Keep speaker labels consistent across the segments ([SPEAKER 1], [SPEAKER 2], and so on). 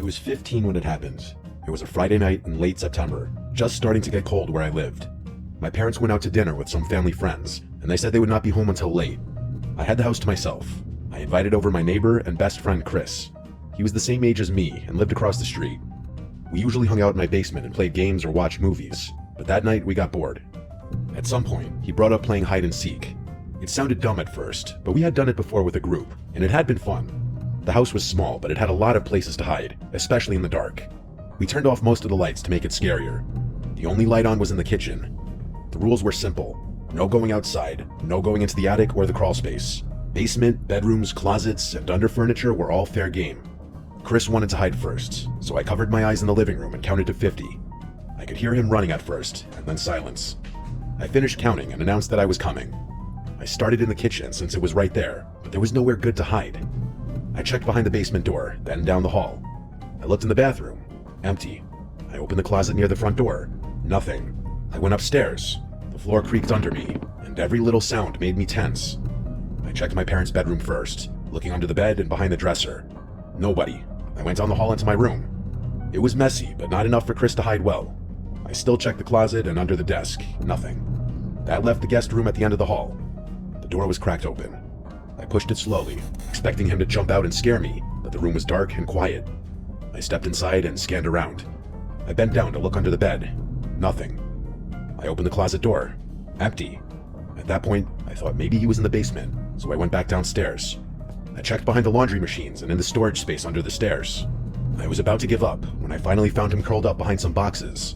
[SPEAKER 1] was 15 when it happened. It was a Friday night in late September, just starting to get cold where I lived. My parents went out to dinner with some family friends, and they said they would not be home until late. I had the house to myself. I invited over my neighbor and best friend Chris. He was the same age as me and lived across the street. We usually hung out in my basement and played games or watched movies, but that night we got bored. At some point, he brought up playing hide and seek. It sounded dumb at first, but we had done it before with a group, and it had been fun. The house was small, but it had a lot of places to hide, especially in the dark. We turned off most of the lights to make it scarier. The only light on was in the kitchen. The rules were simple. No going outside, no going into the attic or the crawl space. Basement, bedrooms, closets, and under furniture were all fair game. Chris wanted to hide first, so I covered my eyes in the living room and counted to 50. I could hear him running at first, and then silence. I finished counting and announced that I was coming. I started in the kitchen since it was right there, but there was nowhere good to hide. I checked behind the basement door, then down the hall. I looked in the bathroom. Empty. I opened the closet near the front door. Nothing. I went upstairs. The floor creaked under me, and every little sound made me tense. I checked my parents' bedroom first, looking under the bed and behind the dresser. Nobody. I went down the hall into my room. It was messy, but not enough for Chris to hide well. I still checked the closet and under the desk. Nothing. That left the guest room at the end of the hall. The door was cracked open. I pushed it slowly, expecting him to jump out and scare me, but the room was dark and quiet. I stepped inside and scanned around. I bent down to look under the bed. Nothing. I opened the closet door. Empty. At that point, I thought maybe he was in the basement, so I went back downstairs. I checked behind the laundry machines and in the storage space under the stairs. I was about to give up when I finally found him curled up behind some boxes.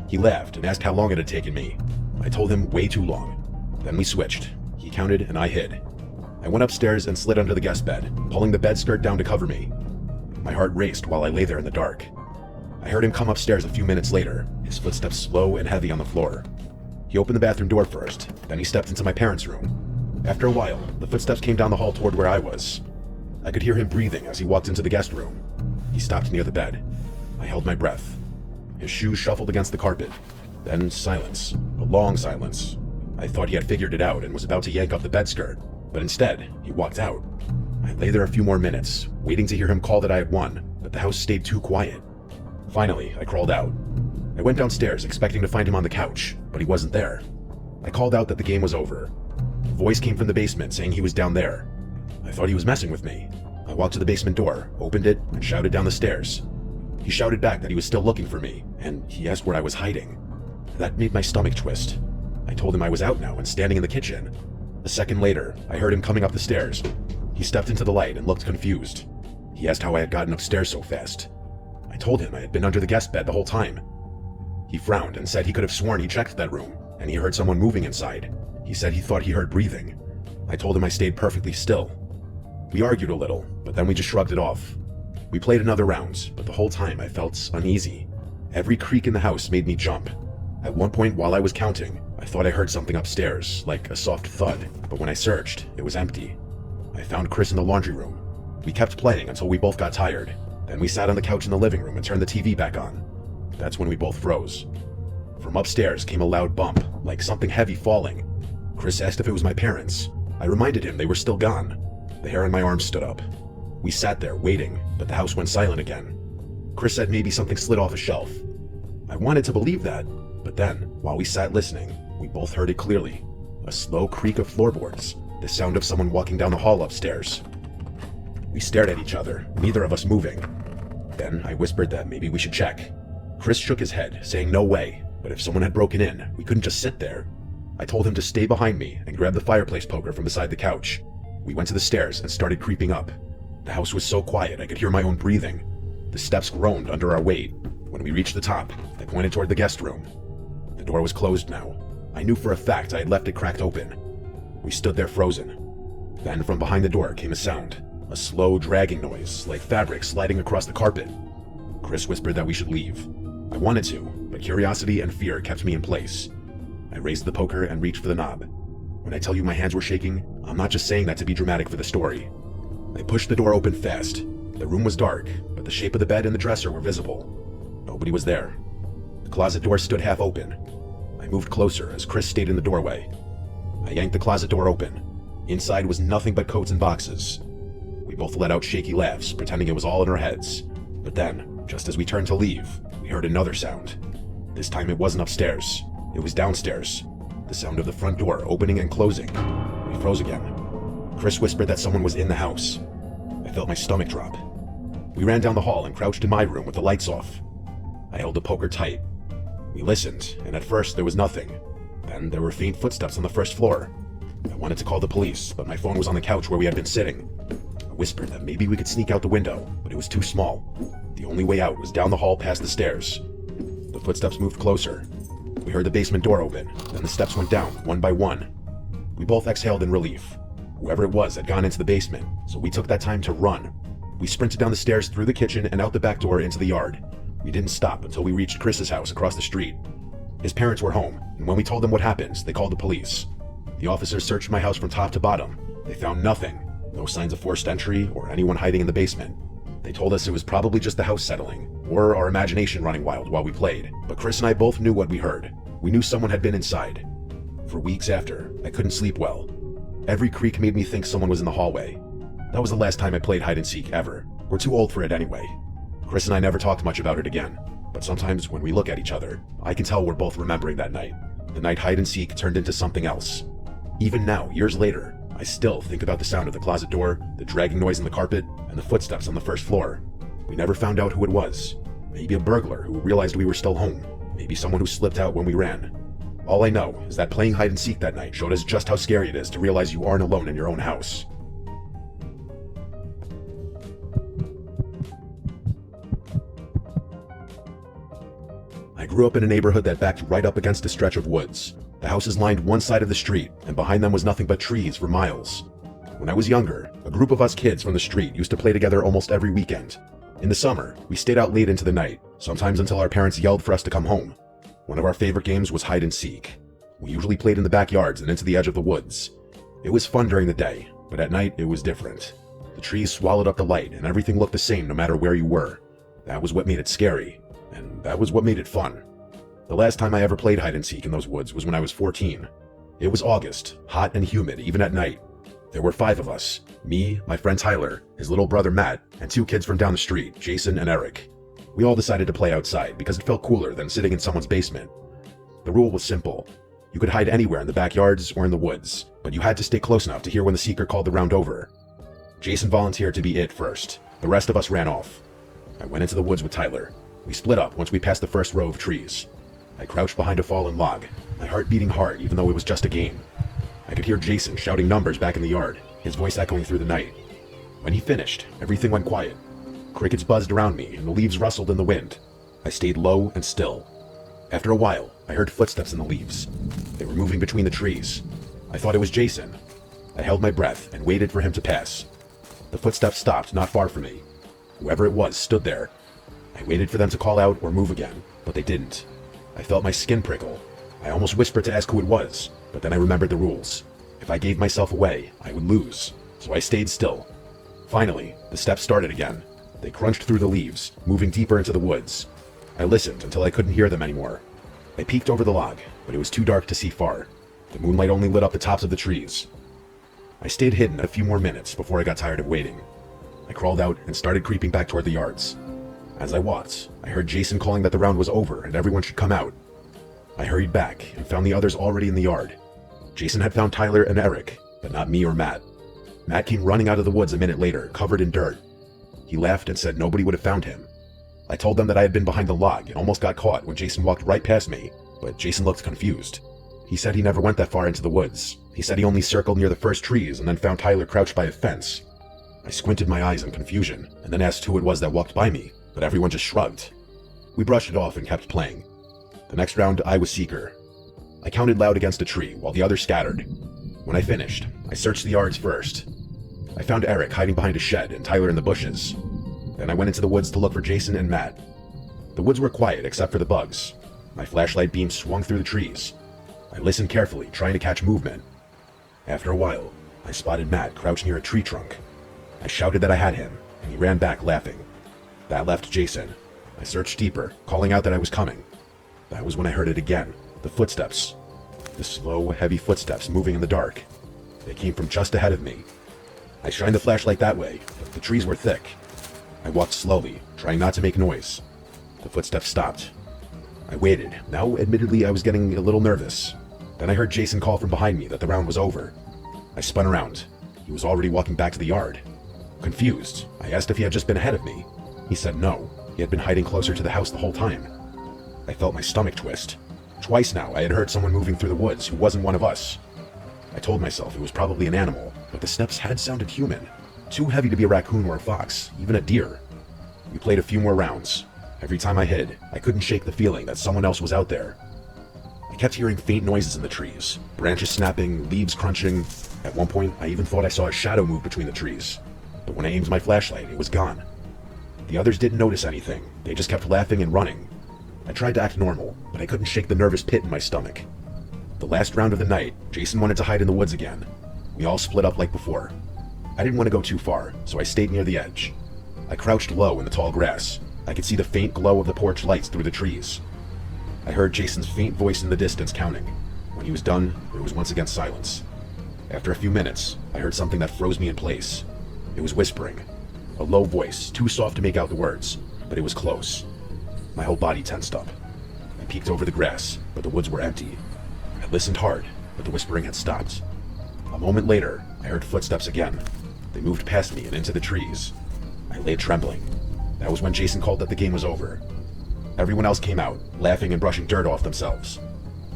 [SPEAKER 1] He laughed and asked how long it had taken me. I told him way too long. Then we switched. He counted and I hid. I went upstairs and slid under the guest bed, pulling the bed skirt down to cover me. My heart raced while I lay there in the dark. I heard him come upstairs a few minutes later, his footsteps slow and heavy on the floor. He opened the bathroom door first, then he stepped into my parents' room. After a while, the footsteps came down the hall toward where I was. I could hear him breathing as he walked into the guest room. He stopped near the bed. I held my breath. His shoes shuffled against the carpet. Then silence. A long silence. I thought he had figured it out and was about to yank up the bed skirt, but instead, he walked out. I lay there a few more minutes, waiting to hear him call that I had won, but the house stayed too quiet. Finally, I crawled out. I went downstairs expecting to find him on the couch, but he wasn't there. I called out that the game was over. A voice came from the basement saying he was down there. I thought he was messing with me. I walked to the basement door, opened it, and shouted down the stairs. He shouted back that he was still looking for me, and he asked where I was hiding. That made my stomach twist. I told him I was out now and standing in the kitchen. A second later, I heard him coming up the stairs. He stepped into the light and looked confused. He asked how I had gotten upstairs so fast. I told him I had been under the guest bed the whole time. He frowned and said he could have sworn he checked that room, and he heard someone moving inside. He said he thought he heard breathing. I told him I stayed perfectly still. We argued a little, but then we just shrugged it off. We played another round, but the whole time I felt uneasy. Every creak in the house made me jump. At one point while I was counting, I thought I heard something upstairs, like a soft thud, but when I searched, it was empty. I found Chris in the laundry room. We kept playing until we both got tired. Then we sat on the couch in the living room and turned the TV back on. That's when we both froze. From upstairs came a loud bump, like something heavy falling. Chris asked if it was my parents. I reminded him they were still gone. The hair on my arm stood up. We sat there waiting, but the house went silent again. Chris said maybe something slid off a shelf. I wanted to believe that, but then, while we sat listening, we both heard it clearly. A slow creak of floorboards, the sound of someone walking down the hall upstairs. We stared at each other, neither of us moving. Then I whispered that maybe we should check. Chris shook his head, saying no way, but if someone had broken in, we couldn't just sit there. I told him to stay behind me and grab the fireplace poker from beside the couch. We went to the stairs and started creeping up. The house was so quiet I could hear my own breathing. The steps groaned under our weight. When we reached the top, I pointed toward the guest room. The door was closed now. I knew for a fact I had left it cracked open. We stood there frozen. Then from behind the door came a sound. A slow, dragging noise, like fabric sliding across the carpet. Chris whispered that we should leave. I wanted to, but curiosity and fear kept me in place. I raised the poker and reached for the knob. When I tell you my hands were shaking, I'm not just saying that to be dramatic for the story. I pushed the door open fast. The room was dark, but the shape of the bed and the dresser were visible. Nobody was there. The closet door stood half open. I moved closer as Chris stayed in the doorway. I yanked the closet door open. Inside was nothing but coats and boxes. We both let out shaky laughs, pretending it was all in our heads. But then, Just as we turned to leave, we heard another sound. This time it wasn't upstairs. It was downstairs. The sound of the front door opening and closing. We froze again. Chris whispered that someone was in the house. I felt my stomach drop. We ran down the hall and crouched in my room with the lights off. I held the poker tight. We listened, and at first there was nothing. Then there were faint footsteps on the first floor. I wanted to call the police, but my phone was on the couch where we had been sitting. I whispered that maybe we could sneak out the window, but it was too small. The only way out was down the hall past the stairs. The footsteps moved closer. We heard the basement door open, then the steps went down, one by one. We both exhaled in relief. Whoever it was had gone into the basement, so we took that time to run. We sprinted down the stairs through the kitchen and out the back door into the yard. We didn't stop until we reached Chris's house across the street. His parents were home, and when we told them what happened, they called the police. The officers searched my house from top to bottom. They found nothing. No signs of forced entry or anyone hiding in the basement. They told us it was probably just the house settling, or our imagination running wild while we played. But Chris and I both knew what we heard. We knew someone had been inside. For weeks after, I couldn't sleep well. Every creak made me think someone was in the hallway. That was the last time I played hide and seek ever. We're too old for it anyway. Chris and I never talked much about it again, but sometimes when we look at each other, I can tell we're both remembering that night. The night hide and seek turned into something else. Even now, years later, I still think about the sound of the closet door, the dragging noise in the carpet, and the footsteps on the first floor. We never found out who it was. Maybe a burglar who realized we were still home. Maybe someone who slipped out when we ran. All I know is that playing hide and seek that night showed us just how scary it is to realize you aren't alone in your own house. I grew up in a neighborhood that backed right up against a stretch of woods. The houses lined one side of the street, and behind them was nothing but trees for miles. When I was younger, a group of us kids from the street used to play together almost every weekend. In the summer, we stayed out late into the night, sometimes until our parents yelled for us to come home. One of our favorite games was hide and seek. We usually played in the backyards and into the edge of the woods. It was fun during the day, but at night it was different. The trees swallowed up the light, and everything looked the same no matter where you were. That was what made it scary, and that was what made it fun. The last time I ever played hide and seek in those woods was when I was 14. It was August, hot and humid even at night. There were 5 of us, me, my friend Tyler, his little brother Matt, and 2 kids from down the street, Jason and Eric. We all decided to play outside because it felt cooler than sitting in someone's basement. The rule was simple. You could hide anywhere in the backyards or in the woods, but you had to stay close enough to hear when the seeker called the round over. Jason volunteered to be it first. The rest of us ran off. I went into the woods with Tyler. We split up once we passed the first row of trees. I crouched behind a fallen log, my heart beating hard even though it was just a game. I could hear Jason shouting numbers back in the yard, his voice echoing through the night. When he finished, everything went quiet. Crickets buzzed around me and the leaves rustled in the wind. I stayed low and still. After a while, I heard footsteps in the leaves. They were moving between the trees. I thought it was Jason. I held my breath and waited for him to pass. The footsteps stopped not far from me. Whoever it was stood there. I waited for them to call out or move again, but they didn't. I felt my skin prickle. I almost whispered to ask who it was, but then I remembered the rules. If I gave myself away, I would lose, so I stayed still. Finally, the steps started again. They crunched through the leaves, moving deeper into the woods. I listened until I couldn't hear them anymore. I peeked over the log, but it was too dark to see far. The moonlight only lit up the tops of the trees. I stayed hidden a few more minutes before I got tired of waiting. I crawled out and started creeping back toward the yards. As I watched, I heard Jason calling that the round was over and everyone should come out. I hurried back and found the others already in the yard. Jason had found Tyler and Eric, but not me or Matt. Matt came running out of the woods a minute later, covered in dirt. He laughed and said nobody would have found him. I told them that I had been behind the log and almost got caught when Jason walked right past me, but Jason looked confused. He said he never went that far into the woods. He said he only circled near the first trees and then found Tyler crouched by a fence. I squinted my eyes in confusion and then asked who it was that walked by me, but everyone just shrugged. We brushed it off and kept playing. The next round, I was seeker. I counted loud against a tree while the others scattered. When I finished, I searched the yards first. I found Eric hiding behind a shed and Tyler in the bushes. Then I went into the woods to look for Jason and Matt. The woods were quiet except for the bugs. My flashlight beam swung through the trees. I listened carefully, trying to catch movement. After a while, I spotted Matt crouched near a tree trunk. I shouted that I had him, and he ran back laughing. That left Jason. I searched deeper, calling out that I was coming. That was when I heard it again, the footsteps. The slow, heavy footsteps moving in the dark. They came from just ahead of me. I shined the flashlight that way, but the trees were thick. I walked slowly, trying not to make noise. The footsteps stopped. I waited. Now, admittedly, I was getting a little nervous. Then I heard Jason call from behind me that the round was over. I spun around. He was already walking back to the yard. Confused, I asked if he had just been ahead of me. He said no, he had been hiding closer to the house the whole time. I felt my stomach twist. Twice now I had heard someone moving through the woods who wasn't one of us. I told myself it was probably an animal, but the steps had sounded human. Too heavy to be a raccoon or a fox, even a deer. We played a few more rounds. Every time I hid, I couldn't shake the feeling that someone else was out there. I kept hearing faint noises in the trees, branches snapping, leaves crunching. At one point, I even thought I saw a shadow move between the trees. But when I aimed my flashlight, it was gone. The others didn't notice anything. They just kept laughing and running. I tried to act normal, but I couldn't shake the nervous pit in my stomach. The last round of the night, Jason wanted to hide in the woods again. We all split up like before. I didn't want to go too far, so I stayed near the edge. I crouched low in the tall grass. I could see the faint glow of the porch lights through the trees. I heard Jason's faint voice in the distance counting. When he was done, there was once again silence. After a few minutes, I heard something that froze me in place. It was whispering. A low voice, too soft to make out the words, but it was close. My whole body tensed up. I peeked over the grass, but the woods were empty. I listened hard, but the whispering had stopped. A moment later, I heard footsteps again. They moved past me and into the trees. I lay trembling. That was when Jason called that the game was over. Everyone else came out, laughing and brushing dirt off themselves.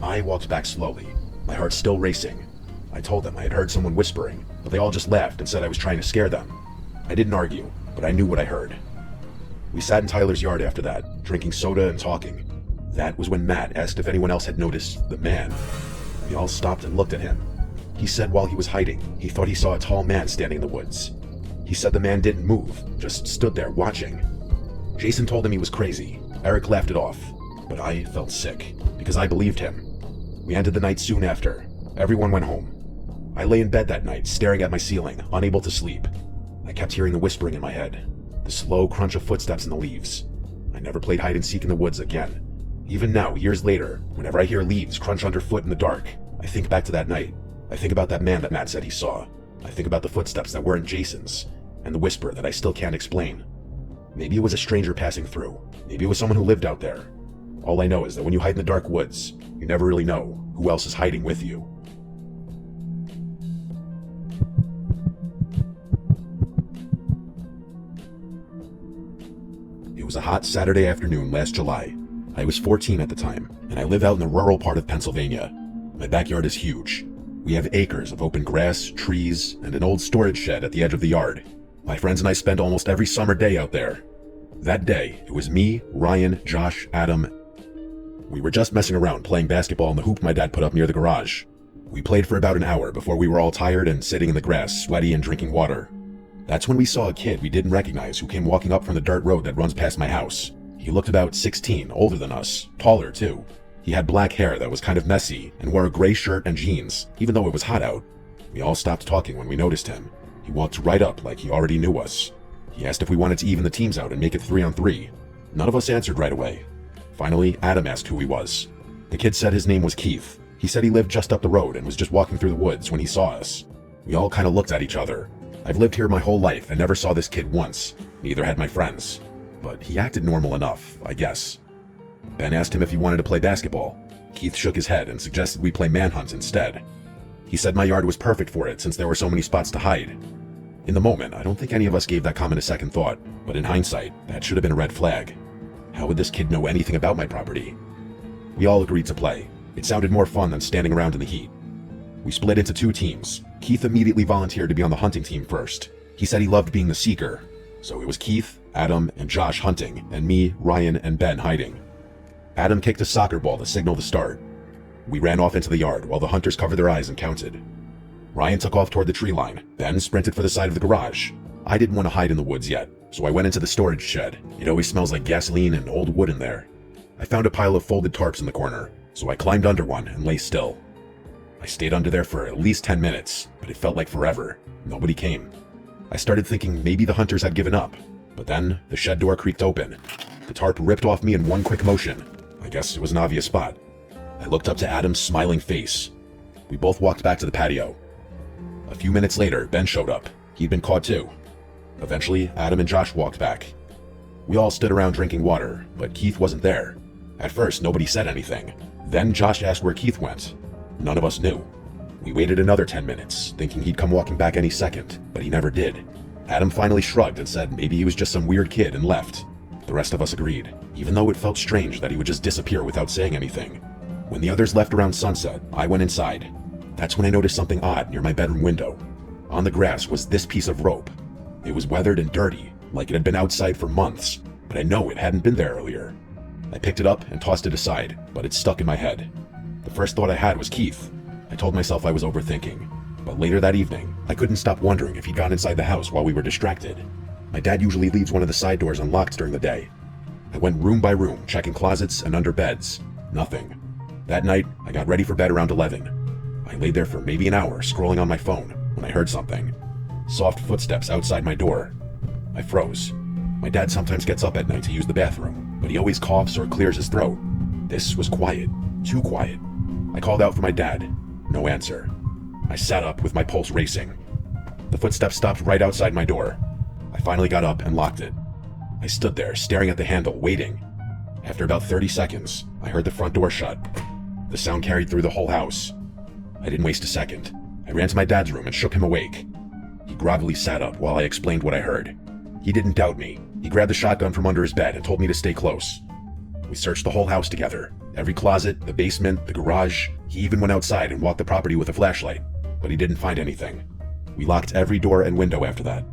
[SPEAKER 1] I walked back slowly, my heart still racing. I told them I had heard someone whispering, but they all just laughed and said I was trying to scare them. I didn't argue, but I knew what I heard. We sat in Tyler's yard after that, drinking soda and talking. That was when Matt asked if anyone else had noticed the man. We all stopped and looked at him. He said while he was hiding, he thought he saw a tall man standing in the woods. He said the man didn't move, just stood there watching. Jason told him he was crazy. Eric laughed it off, but I felt sick, because I believed him. We ended the night soon after. Everyone went home. I lay in bed that night, staring at my ceiling, unable to sleep. I kept hearing the whispering in my head, the slow crunch of footsteps in the leaves. I never played hide and seek in the woods again. Even now, years later, whenever I hear leaves crunch underfoot in the dark, I think back to that night. I think about that man that Matt said he saw. I think about the footsteps that weren't Jason's, and the whisper that I still can't explain. Maybe it was a stranger passing through. Maybe it was someone who lived out there. All I know is that when you hide in the dark woods, you never really know who else is hiding with you. It was a hot Saturday afternoon last July. I was 14 at the time, and I live out in the rural part of Pennsylvania. My backyard is huge. We have acres of open grass, trees, and an old storage shed at the edge of the yard. My friends and I spend almost every summer day out there. That day, it was me, Ryan, Josh, Adam. We were just messing around playing basketball in the hoop my dad put up near the garage. We played for about an hour before we were all tired and sitting in the grass, sweaty and drinking water. That's when we saw a kid we didn't recognize who came walking up from the dirt road that runs past my house. He looked about 16, older than us, taller too. He had black hair that was kind of messy and wore a gray shirt and jeans, even though it was hot out. We all stopped talking when we noticed him. He walked right up like he already knew us. He asked if we wanted to even the teams out and make it 3-on-3. None of us answered right away. Finally, Adam asked who he was. The kid said his name was Keith. He said he lived just up the road and was just walking through the woods when he saw us. We all kind of looked at each other. I've lived here my whole life and never saw this kid once. Neither had my friends. But he acted normal enough, I guess. Ben asked him if he wanted to play basketball. Keith shook his head and suggested we play manhunt instead. He said my yard was perfect for it since there were so many spots to hide. In the moment, I don't think any of us gave that comment a second thought, but in hindsight, that should have been a red flag. How would this kid know anything about my property? We all agreed to play. It sounded more fun than standing around in the heat. We split into 2 teams. Keith immediately volunteered to be on the hunting team first. He said he loved being the seeker. So it was Keith, Adam, and Josh hunting, and me, Ryan, and Ben hiding. Adam kicked a soccer ball to signal the start. We ran off into the yard while the hunters covered their eyes and counted. Ryan took off toward the tree line. Ben sprinted for the side of the garage. I didn't want to hide in the woods yet, so I went into the storage shed. It always smells like gasoline and old wood in there. I found a pile of folded tarps in the corner, so I climbed under one and lay still. I stayed under there for at least 10 minutes, but it felt like forever. Nobody came. I started thinking maybe the hunters had given up, but then the shed door creaked open. The tarp ripped off me in one quick motion. I guess it was an obvious spot. I looked up to Adam's smiling face. We both walked back to the patio. A few minutes later, Ben showed up. He'd been caught too. Eventually, Adam and Josh walked back. We all stood around drinking water, but Keith wasn't there. At first, nobody said anything. Then Josh asked where Keith went. None of us knew. We waited another 10 minutes, thinking he'd come walking back any second, but he never did. Adam finally shrugged and said maybe he was just some weird kid and left. The rest of us agreed, even though it felt strange that he would just disappear without saying anything. When the others left around sunset, I went inside. That's when I noticed something odd near my bedroom window. On the grass was this piece of rope. It was weathered and dirty, like it had been outside for months, but I know it hadn't been there earlier. I picked it up and tossed it aside, but it stuck in my head. The first thought I had was Keith. I told myself I was overthinking, but later that evening, I couldn't stop wondering if he'd gone inside the house while we were distracted. My dad usually leaves one of the side doors unlocked during the day. I went room by room, checking closets and under beds. Nothing. That night, I got ready for bed around 11. I laid there for maybe an hour, scrolling on my phone, when I heard something. Soft footsteps outside my door. I froze. My dad sometimes gets up at night to use the bathroom, but he always coughs or clears his throat. This was quiet. Too quiet. I called out for my dad. No answer. I sat up with my pulse racing. The footsteps stopped right outside my door. I finally got up and locked it. I stood there, staring at the handle, waiting. After about 30 seconds, I heard the front door shut. The sound carried through the whole house. I didn't waste a second. I ran to my dad's room and shook him awake. He groggily sat up while I explained what I heard. He didn't doubt me. He grabbed the shotgun from under his bed and told me to stay close. We searched the whole house together. Every closet, the basement, the garage. He even went outside and walked the property with a flashlight, but he didn't find anything. We locked every door and window after that.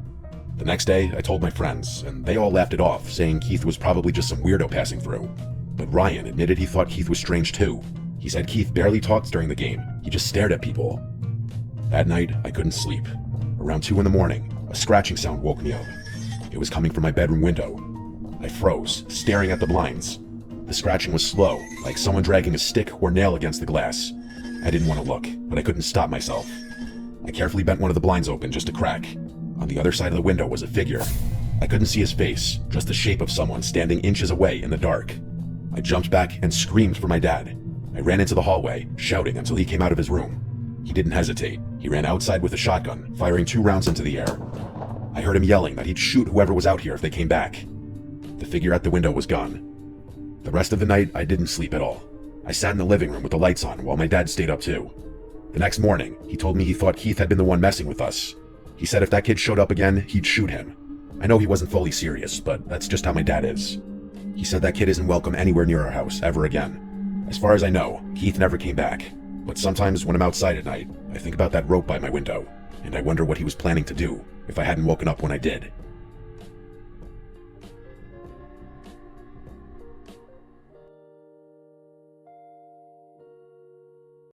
[SPEAKER 1] The next day, I told my friends, and they all laughed it off, saying Keith was probably just some weirdo passing through. But Ryan admitted he thought Keith was strange too. He said Keith barely talked during the game. He just stared at people. That night, I couldn't sleep. Around 2 in the morning, a scratching sound woke me up. It was coming from my bedroom window. I froze, staring at the blinds. The scratching was slow, like someone dragging a stick or nail against the glass. I didn't want to look, but I couldn't stop myself. I carefully bent one of the blinds open just a crack. On the other side of the window was a figure. I couldn't see his face, just the shape of someone standing inches away in the dark. I jumped back and screamed for my dad. I ran into the hallway, shouting until he came out of his room. He didn't hesitate. He ran outside with a shotgun, firing 2 rounds into the air. I heard him yelling that he'd shoot whoever was out here if they came back. The figure at the window was gone. The rest of the night, I didn't sleep at all. I sat in the living room with the lights on while my dad stayed up too. The next morning, he told me he thought Keith had been the one messing with us. He said if that kid showed up again, he'd shoot him. I know he wasn't fully serious, but that's just how my dad is. He said that kid isn't welcome anywhere near our house ever again. As far as I know, Keith never came back. But sometimes when I'm outside at night, I think about that rope by my window, and I wonder what he was planning to do if I hadn't woken up when I did.